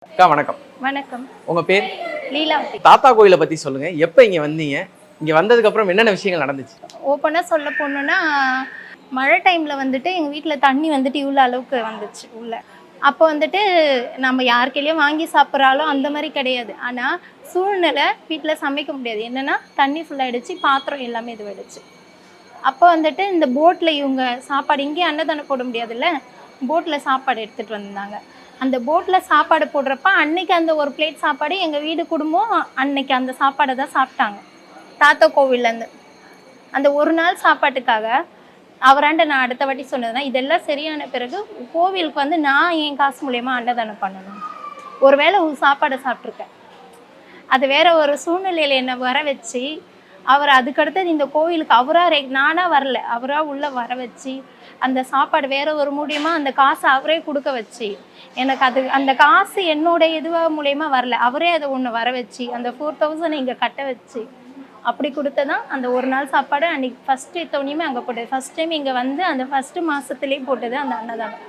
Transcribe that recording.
அக்கா வணக்கம். வணக்கம். உங்க பேர்? லீலாவதி. தாத்தா கோயிலை பத்தி சொல்லுங்க. எப்ப இங்க வந்தீங்க? இங்க வந்ததுக்கு அப்புறம் என்னென்ன விஷயங்கள் நடந்துச்சு? ஓப்பனா சொல்ல போனோம்னா, மழை டைம்ல வந்துட்டு எங்க வீட்ல தண்ணி வந்துட்டு இவ்வளோ அளவுக்கு வந்துச்சு உள்ள. அப்போ வந்துட்டு நம்ம யார் கையிலயும் வாங்கி சாப்பிட்றாலோ அந்த மாரி கிடையாது. ஆனா சூழ்நிலை வீட்ல சமைக்க முடியாது. என்னன்னா தண்ணி ஃபுல்லாயிடுச்சு, பாத்திரம் எல்லாமே இதுவாயிடுச்சு. அப்போ வந்துட்டு இந்த போட்ல இவங்க சாப்பாடு இங்கேயே அன்னதானம் போட முடியாதுல்ல. போட்ல சாப்பாடு எடுத்துட்டு வந்தாங்க. அந்த போட்ல சாப்பாடு போடுறப்ப அன்னைக்கு அந்த ஒரு பிளேட் சாப்பாடு எங்க வீடு குடும்பம் அன்னைக்கு அந்த சாப்பாட தான் சாப்பிட்டாங்க. தாத்தா கோவில்லேருந்து. அந்த ஒரு நாள் சாப்பாட்டுக்காக அவராண்ட நான் அடுத்த வாட்டி சொன்னதுன்னா, இதெல்லாம் சரியான பிறகு கோவிலுக்கு வந்து நான் என் காசு மூலியமா அன்னதானம் பண்ணணும். ஒரு வேளை சாப்பாட சாப்பிட்டுருக்கேன். அது வேற ஒரு சூழ்நிலையில என்ன வர வச்சு, அவர் அதுக்கடுத்தது இந்த கோவிலுக்கு நானா வரல. அவரா உள்ள வர வச்சு, அந்த சாப்பாடு வேற ஒரு மூலியமா அந்த காச அவரே குடுக்க வச்சு, எனக்கு அது அந்த காசு என்னோட மூலியமா வரல. அவரே அத ஒண்ணு வர வச்சு, அந்த 4000 இங்க கட்ட வச்சு, அப்படி குடுத்ததான் அந்த ஒரு நாள் சாப்பாடு அன்னைக்கு ஃபர்ஸ்ட் எடுத்தோனையுமே அங்க போட்டது. ஃபர்ஸ்ட் டைம் இங்க வந்து அந்த ஃபர்ஸ்ட் மாசத்திலேயே போட்டது அந்த அன்னதானம்.